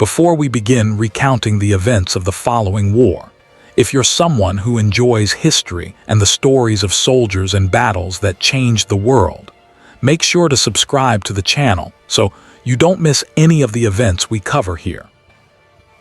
before we begin recounting the events of the following war. If you're someone who enjoys history and the stories of soldiers and battles that changed the world, make sure to subscribe to the channel so you don't miss any of the events we cover here.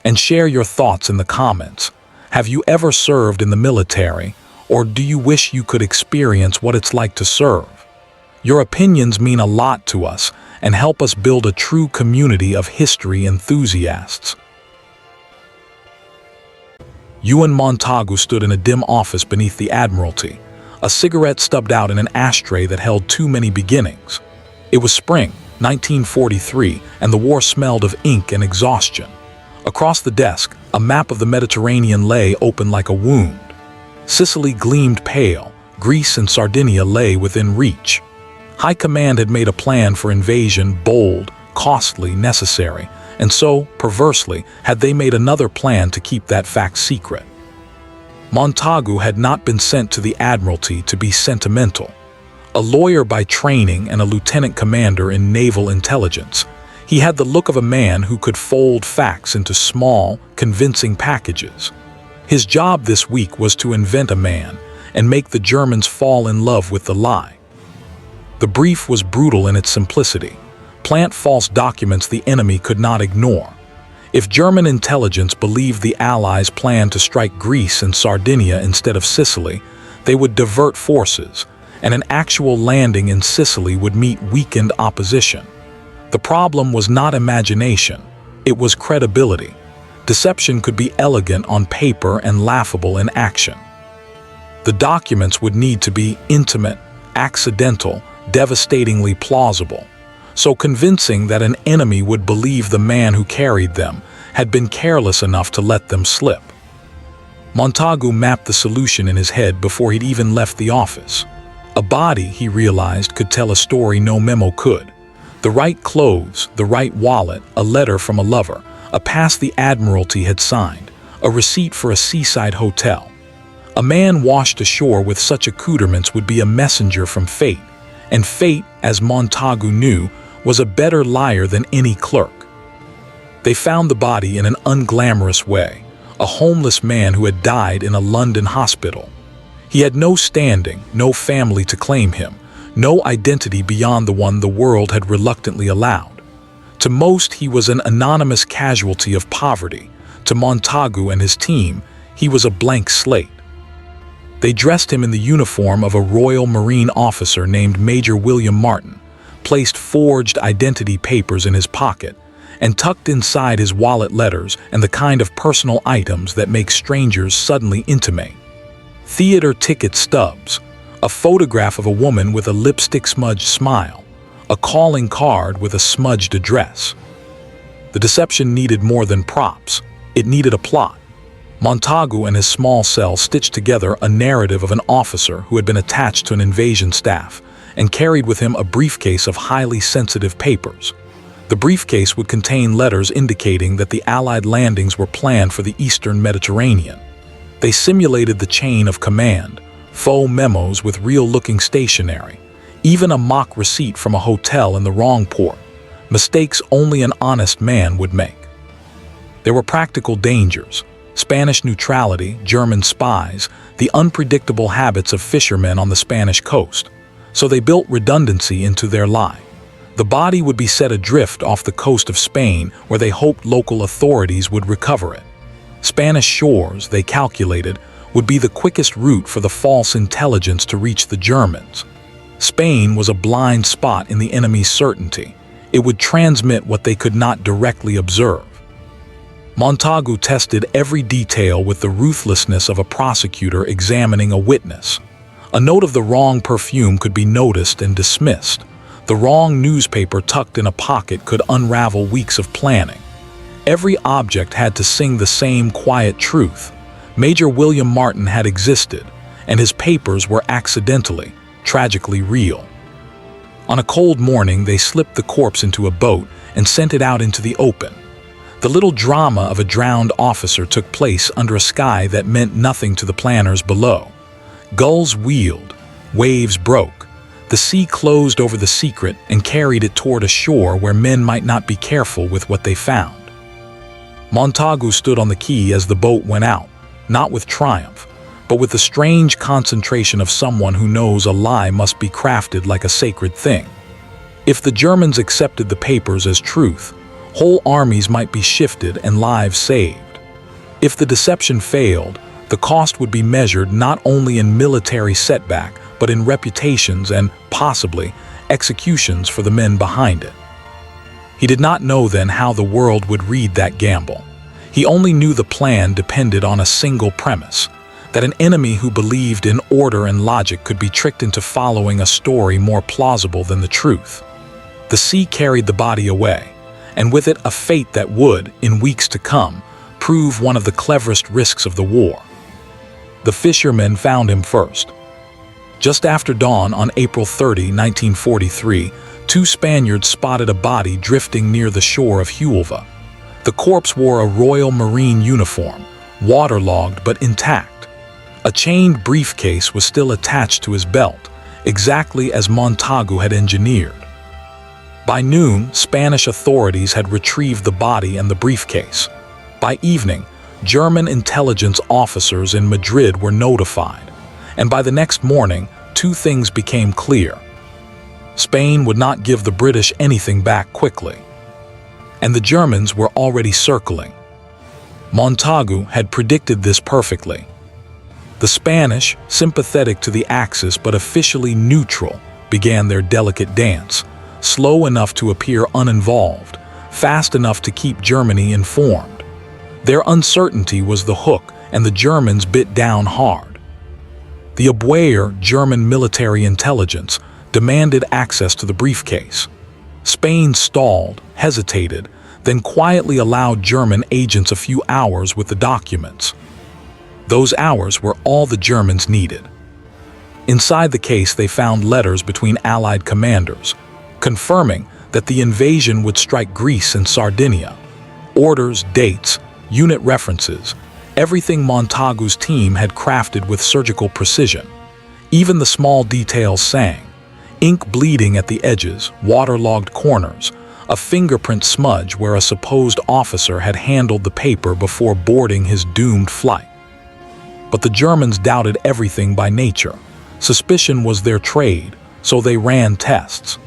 And share your thoughts in the comments. Have you ever served in the military, or do you wish you could experience what it's like to serve? Your opinions mean a lot to us and help us build a true community of history enthusiasts. Ewen Montagu stood in a dim office beneath the Admiralty, a cigarette stubbed out in an ashtray that held too many beginnings. It was spring, 1943, and the war smelled of ink and exhaustion. Across the desk, a map of the Mediterranean lay open like a wound. Sicily gleamed pale, Greece and Sardinia lay within reach. High Command had made a plan for invasion bold, costly, necessary, and so, perversely, had they made another plan to keep that fact secret. Montagu had not been sent to the Admiralty to be sentimental. A lawyer by training and a lieutenant commander in Naval Intelligence, he had the look of a man who could fold facts into small, convincing packages. His job this week was to invent a man and make the Germans fall in love with the lie. The brief was brutal in its simplicity. Plant false documents the enemy could not ignore. If German intelligence believed the Allies planned to strike Greece and Sardinia instead of Sicily, they would divert forces, and an actual landing in Sicily would meet weakened opposition. The problem was not imagination, it was credibility. Deception could be elegant on paper and laughable in action. The documents would need to be intimate, accidental, devastatingly plausible, so convincing that an enemy would believe the man who carried them had been careless enough to let them slip. Montagu mapped the solution in his head before he'd even left the office. A body, he realized, could tell a story no memo could. The right clothes, the right wallet, a letter from a lover, a pass the Admiralty had signed, a receipt for a seaside hotel. A man washed ashore with such accoutrements would be a messenger from fate, and fate, as Montagu knew, was a better liar than any clerk. They found the body in an unglamorous way, a homeless man who had died in a London hospital. He had no standing, no family to claim him, no identity beyond the one the world had reluctantly allowed. To most, he was an anonymous casualty of poverty. To Montagu and his team, he was a blank slate. They dressed him in the uniform of a Royal Marine officer named Major William Martin, placed forged identity papers in his pocket, and tucked inside his wallet letters and the kind of personal items that make strangers suddenly intimate. Theater ticket stubs, a photograph of a woman with a lipstick-smudged smile, a calling card with a smudged address. The deception needed more than props. It needed a plot. Montagu and his small cell stitched together a narrative of an officer who had been attached to an invasion staff and carried with him a briefcase of highly sensitive papers. The briefcase would contain letters indicating that the Allied landings were planned for the Eastern Mediterranean. They simulated the chain of command, faux memos with real-looking stationery, even a mock receipt from a hotel in the wrong port, mistakes only an honest man would make. There were practical dangers: Spanish neutrality, German spies, the unpredictable habits of fishermen on the Spanish coast. So they built redundancy into their lie. The body would be set adrift off the coast of Spain, where they hoped local authorities would recover it. Spanish shores, they calculated, would be the quickest route for the false intelligence to reach the Germans. Spain was a blind spot in the enemy's certainty. It would transmit what they could not directly observe. Montagu tested every detail with the ruthlessness of a prosecutor examining a witness. A note of the wrong perfume could be noticed and dismissed. The wrong newspaper tucked in a pocket could unravel weeks of planning. Every object had to sing the same quiet truth. Major William Martin had existed, and his papers were accidentally, tragically real. On a cold morning, they slipped the corpse into a boat and sent it out into the open. The little drama of a drowned officer took place under a sky that meant nothing to the planners below. Gulls wheeled, waves broke. The sea closed over the secret and carried it toward a shore where men might not be careful with what they found. Montagu stood on the quay as the boat went out, not with triumph, but with the strange concentration of someone who knows a lie must be crafted like a sacred thing. If the Germans accepted the papers as truth, whole armies might be shifted and lives saved. If the deception failed, the cost would be measured not only in military setback, but in reputations and, possibly, executions for the men behind it. He did not know then how the world would read that gamble. He only knew the plan depended on a single premise, that an enemy who believed in order and logic could be tricked into following a story more plausible than the truth. The sea carried the body away, and with it a fate that would, in weeks to come, prove one of the cleverest risks of the war. The fishermen found him first. Just after dawn on April 30, 1943, two Spaniards spotted a body drifting near the shore of Huelva. The corpse wore a Royal Marine uniform, waterlogged but intact. A chained briefcase was still attached to his belt, exactly as Montagu had engineered. By noon, Spanish authorities had retrieved the body and the briefcase. By evening, German intelligence officers in Madrid were notified, and by the next morning, two things became clear. Spain would not give the British anything back quickly, and the Germans were already circling. Montagu had predicted this perfectly. The Spanish, sympathetic to the Axis but officially neutral, began their delicate dance, slow enough to appear uninvolved, fast enough to keep Germany informed. Their uncertainty was the hook, and the Germans bit down hard. The WWII, German military intelligence, demanded access to the briefcase. Spain stalled, hesitated, then quietly allowed German agents a few hours with the documents. Those hours were all the Germans needed. Inside the case they found letters between Allied commanders, confirming that the invasion would strike Greece and Sardinia. Orders, dates, unit references, everything Montagu's team had crafted with surgical precision. Even the small details sang. Ink bleeding at the edges, waterlogged corners, a fingerprint smudge where a supposed officer had handled the paper before boarding his doomed flight. But the Germans doubted everything by nature. Suspicion was their trade, so they ran tests.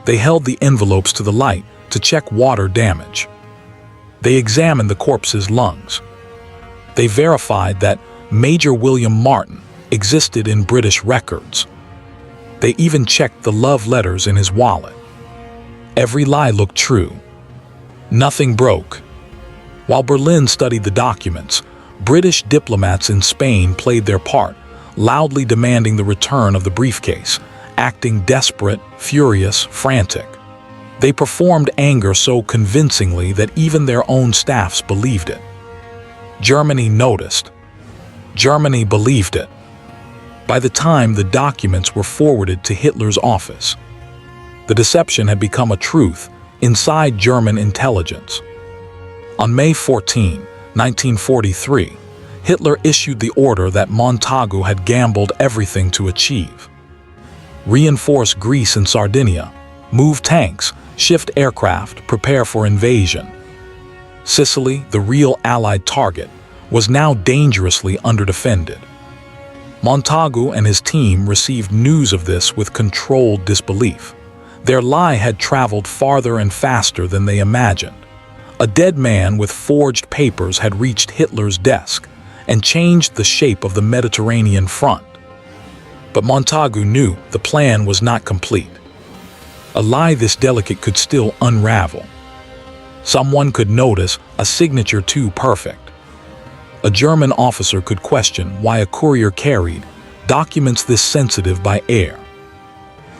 They held the envelopes to the light to check water damage. They examined the corpse's lungs. They verified that Major William Martin existed in British records. They even checked the love letters in his wallet. Every lie looked true. Nothing broke. While Berlin studied the documents, British diplomats in Spain played their part, loudly demanding the return of the briefcase, acting desperate, furious, frantic. They performed anger so convincingly that even their own staffs believed it. Germany noticed. Germany believed it. By the time the documents were forwarded to Hitler's office, the deception had become a truth inside German intelligence. On May 14, 1943, Hitler issued the order that Montagu had gambled everything to achieve. Reinforce Greece and Sardinia, move tanks, shift aircraft, prepare for invasion. Sicily, the real Allied target, was now dangerously underdefended. Montagu and his team received news of this with controlled disbelief. Their lie had traveled farther and faster than they imagined. A dead man with forged papers had reached Hitler's desk and changed the shape of the Mediterranean front. But Montagu knew the plan was not complete. A lie this delicate could still unravel. Someone could notice a signature too perfect. A German officer could question why a courier carried documents this sensitive by air.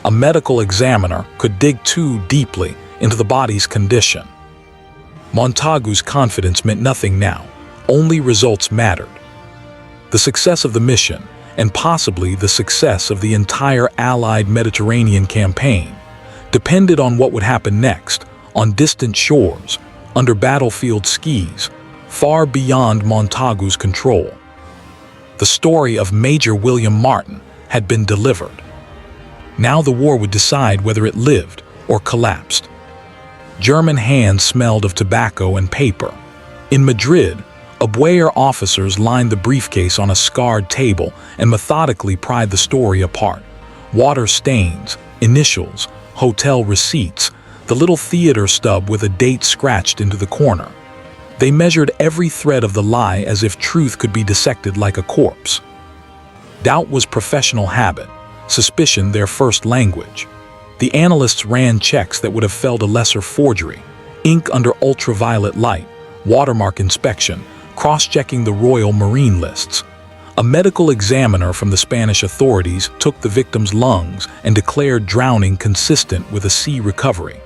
A medical examiner could dig too deeply into the body's condition. Montagu's confidence meant nothing now. Only results mattered. The success of the mission, and possibly the success of the entire Allied Mediterranean campaign, depended on what would happen next, on distant shores, under battlefield skis, far beyond Montagu's control. The story of Major William Martin had been delivered. Now the war would decide whether it lived or collapsed. German hands smelled of tobacco and paper. In Madrid, WWII officers lined the briefcase on a scarred table and methodically pried the story apart. Water stains, initials, hotel receipts, the little theater stub with a date scratched into the corner. They measured every thread of the lie as if truth could be dissected like a corpse. Doubt was professional habit, suspicion their first language. The analysts ran checks that would have felled a lesser forgery: ink under ultraviolet light, watermark inspection, cross-checking the Royal Marine lists. A medical examiner from the Spanish authorities took the victim's lungs and declared drowning consistent with a sea recovery.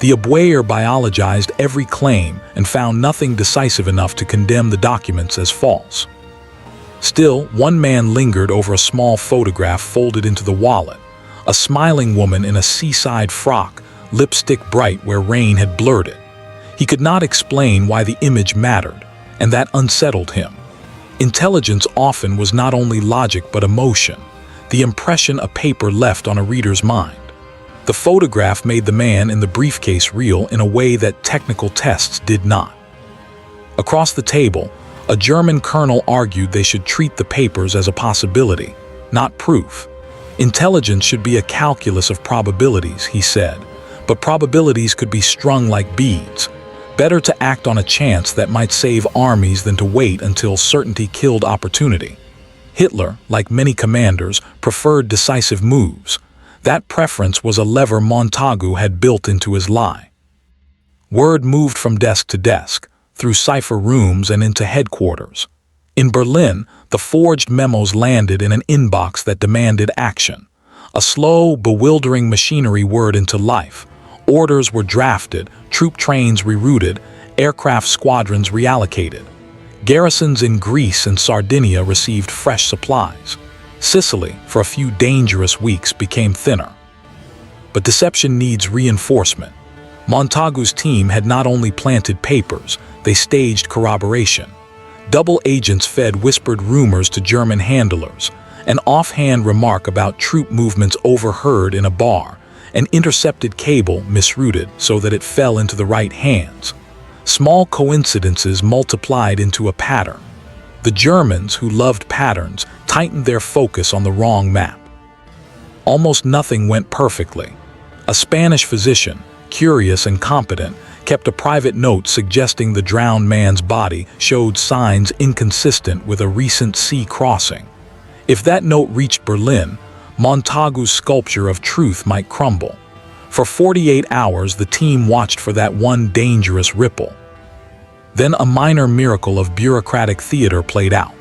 The WWII biologized every claim and found nothing decisive enough to condemn the documents as false. Still, one man lingered over a small photograph folded into the wallet, a smiling woman in a seaside frock, lipstick bright where rain had blurred it. He could not explain why the image mattered, and that unsettled him. Intelligence often was not only logic but emotion, the impression a paper left on a reader's mind. The photograph made the man in the briefcase real in a way that technical tests did not. Across the table, a German colonel argued they should treat the papers as a possibility, not proof. Intelligence should be a calculus of probabilities, he said, but probabilities could be strung like beads. Better to act on a chance that might save armies than to wait until certainty killed opportunity. Hitler, like many commanders, preferred decisive moves. That preference was a lever Montagu had built into his lie. Word moved from desk to desk, through cipher rooms and into headquarters. In Berlin, the forged memos landed in an inbox that demanded action. A slow, bewildering machinery whirred into life. Orders were drafted, troop trains rerouted, aircraft squadrons reallocated. Garrisons in Greece and Sardinia received fresh supplies. Sicily, for a few dangerous weeks, became thinner. But deception needs reinforcement. Montagu's team had not only planted papers, they staged corroboration. Double agents fed whispered rumors to German handlers, an offhand remark about troop movements overheard in a bar, an intercepted cable misrouted so that it fell into the right hands. Small coincidences multiplied into a pattern. The Germans, who loved patterns, tightened their focus on the wrong map. Almost nothing went perfectly. A Spanish physician, curious and competent, kept a private note suggesting the drowned man's body showed signs inconsistent with a recent sea crossing. If that note reached Berlin, Montagu's sculpture of truth might crumble. For 48 hours, the team watched for that one dangerous ripple. Then a minor miracle of bureaucratic theater played out.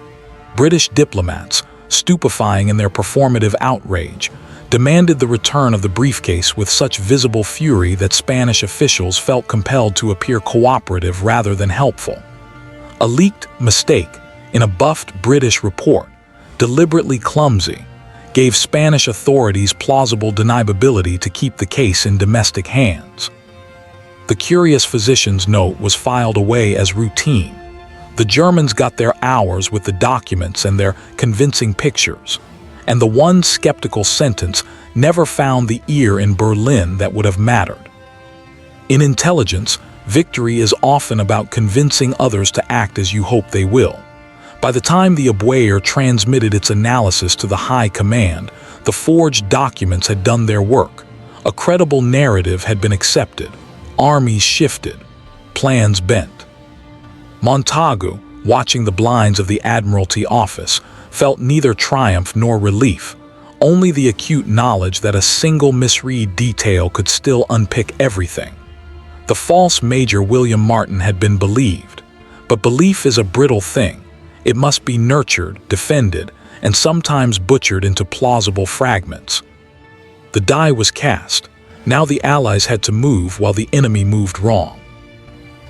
British diplomats, stupefying in their performative outrage, demanded the return of the briefcase with such visible fury that Spanish officials felt compelled to appear cooperative rather than helpful. A leaked mistake in a buffed British report, deliberately clumsy, gave Spanish authorities plausible deniability to keep the case in domestic hands. The curious physician's note was filed away as routine. The Germans got their hours with the documents and their convincing pictures, and the one skeptical sentence never found the ear in Berlin that would have mattered. In intelligence, victory is often about convincing others to act as you hope they will. By the time the WWII transmitted its analysis to the high command, the forged documents had done their work. A credible narrative had been accepted. Armies shifted. Plans bent. Montagu, watching the blinds of the Admiralty office, felt neither triumph nor relief, only the acute knowledge that a single misread detail could still unpick everything. The false Major William Martin had been believed, but belief is a brittle thing. It must be nurtured, defended, and sometimes butchered into plausible fragments. The die was cast. Now the Allies had to move while the enemy moved wrong.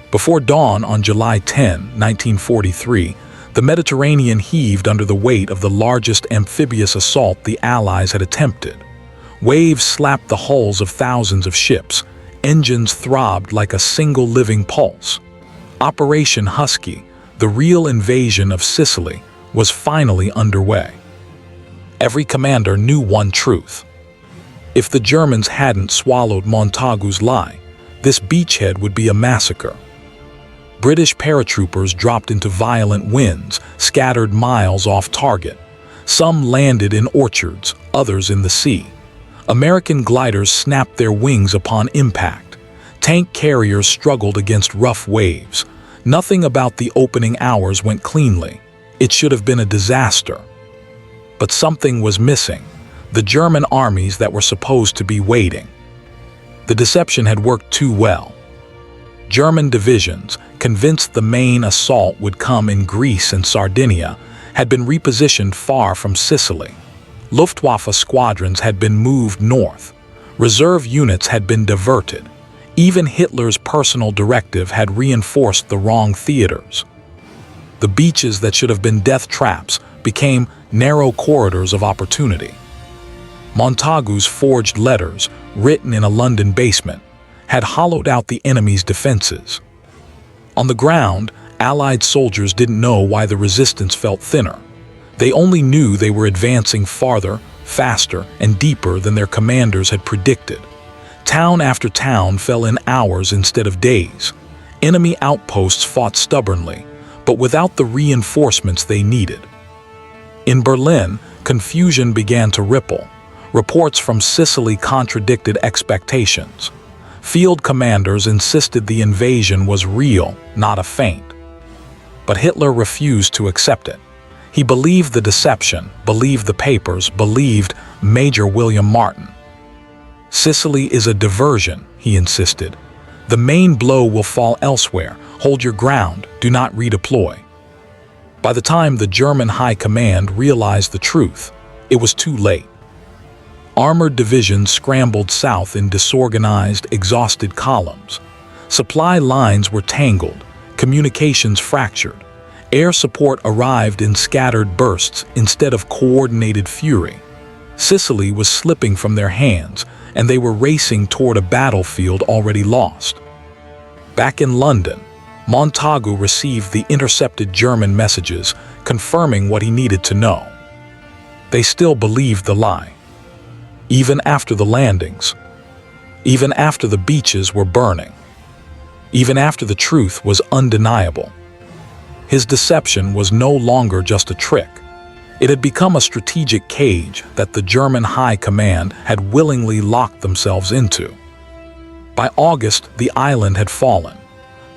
Before dawn on July 10, 1943, the Mediterranean heaved under the weight of the largest amphibious assault the Allies had attempted. Waves slapped the hulls of thousands of ships. Engines throbbed like a single living pulse. Operation Husky, the real invasion of Sicily, was finally underway. Every commander knew one truth. If the Germans hadn't swallowed Montagu's lie, this beachhead would be a massacre. British paratroopers dropped into violent winds, scattered miles off target. Some landed in orchards, others in the sea. American gliders snapped their wings upon impact. Tank carriers struggled against rough waves. Nothing about the opening hours went cleanly. It should have been a disaster. But something was missing. The German armies that were supposed to be waiting. The deception had worked too well. German divisions, convinced the main assault would come in Greece and Sardinia, had been repositioned far from Sicily. Luftwaffe squadrons had been moved north. Reserve units had been diverted. Even Hitler's personal directive had reinforced the wrong theaters. The beaches that should have been death traps became narrow corridors of opportunity. Montagu's forged letters, written in a London basement, had hollowed out the enemy's defenses. On the ground, Allied soldiers didn't know why the resistance felt thinner. They only knew they were advancing farther, faster, and deeper than their commanders had predicted. Town after town fell in hours instead of days. Enemy outposts fought stubbornly, but without the reinforcements they needed. In Berlin, confusion began to ripple. Reports from Sicily contradicted expectations. Field commanders insisted the invasion was real, not a feint. But Hitler refused to accept it. He believed the deception, believed the papers, believed Major William Martin. Sicily is a diversion, he insisted. The main blow will fall elsewhere. Hold your ground, do not redeploy. By the time the German High Command realized the truth, it was too late. Armored divisions scrambled south in disorganized, exhausted columns. Supply lines were tangled, communications fractured. Air support arrived in scattered bursts instead of coordinated fury. Sicily was slipping from their hands, and they were racing toward a battlefield already lost. Back in London, Montagu received the intercepted German messages confirming what he needed to know. They still believed the lie. Even after the landings, even after the beaches were burning, even after the truth was undeniable. His deception was no longer just a trick. It had become a strategic cage that the German High Command had willingly locked themselves into. By August, the island had fallen.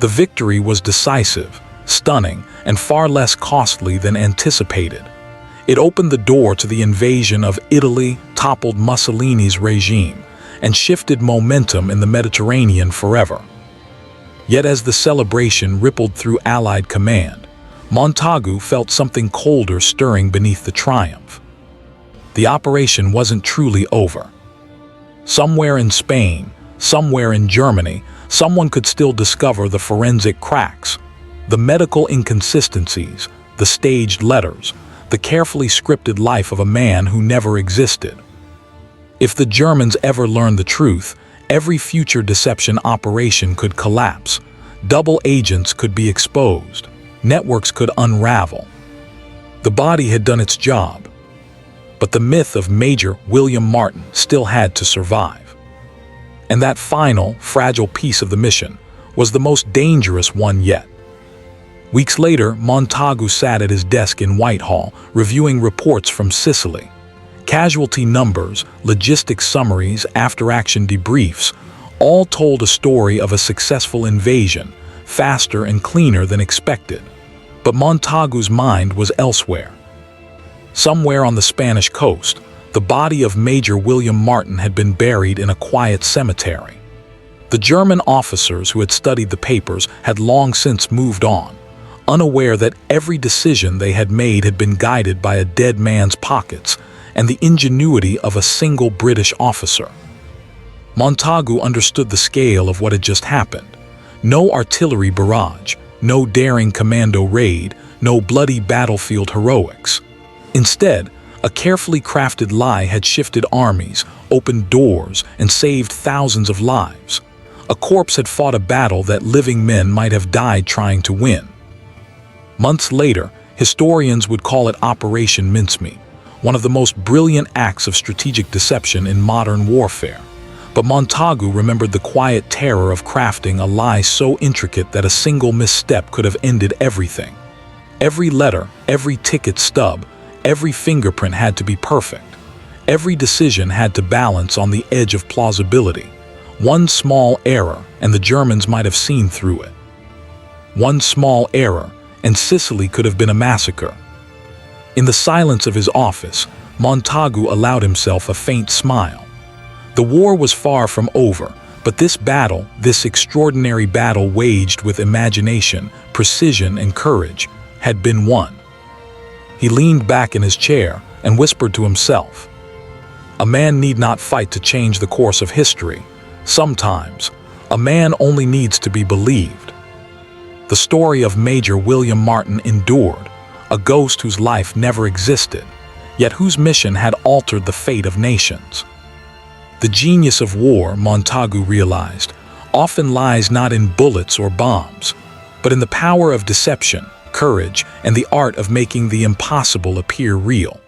The victory was decisive, stunning, and far less costly than anticipated. It opened the door to the invasion of Italy, toppled Mussolini's regime, and shifted momentum in the Mediterranean forever. Yet as the celebration rippled through Allied command, Montagu felt something colder stirring beneath the triumph. The operation wasn't truly over. Somewhere in Spain, somewhere in Germany, someone could still discover the forensic cracks, the medical inconsistencies, the staged letters, the carefully scripted life of a man who never existed. If the Germans ever learned the truth, every future deception operation could collapse. Double agents could be exposed. Networks could unravel. The body had done its job, but the myth of Major William Martin still had to survive. And that final, fragile piece of the mission was the most dangerous one yet. Weeks later, Montagu sat at his desk in Whitehall, reviewing reports from Sicily. Casualty numbers, logistics summaries, after-action debriefs, all told a story of a successful invasion, faster and cleaner than expected. But Montagu's mind was elsewhere. Somewhere on the Spanish coast, the body of Major William Martin had been buried in a quiet cemetery. The German officers who had studied the papers had long since moved on, unaware that every decision they had made had been guided by a dead man's pockets and the ingenuity of a single British officer. Montagu understood the scale of what had just happened. No artillery barrage, no daring commando raid, no bloody battlefield heroics. Instead, a carefully crafted lie had shifted armies, opened doors, and saved thousands of lives. A corpse had fought a battle that living men might have died trying to win. Months later, historians would call it Operation Mincemeat, one of the most brilliant acts of strategic deception in modern warfare. But Montagu remembered the quiet terror of crafting a lie so intricate that a single misstep could have ended everything. Every letter, every ticket stub, every fingerprint had to be perfect. Every decision had to balance on the edge of plausibility. One small error, and the Germans might have seen through it. One small error, and Sicily could have been a massacre. In the silence of his office, Montagu allowed himself a faint smile. The war was far from over, but this battle, this extraordinary battle waged with imagination, precision, and courage, had been won. He leaned back in his chair and whispered to himself, "A man need not fight to change the course of history. Sometimes, a man only needs to be believed." The story of Major William Martin endured, a ghost whose life never existed, yet whose mission had altered the fate of nations. The genius of war, Montagu realized, often lies not in bullets or bombs, but in the power of deception, courage, and the art of making the impossible appear real.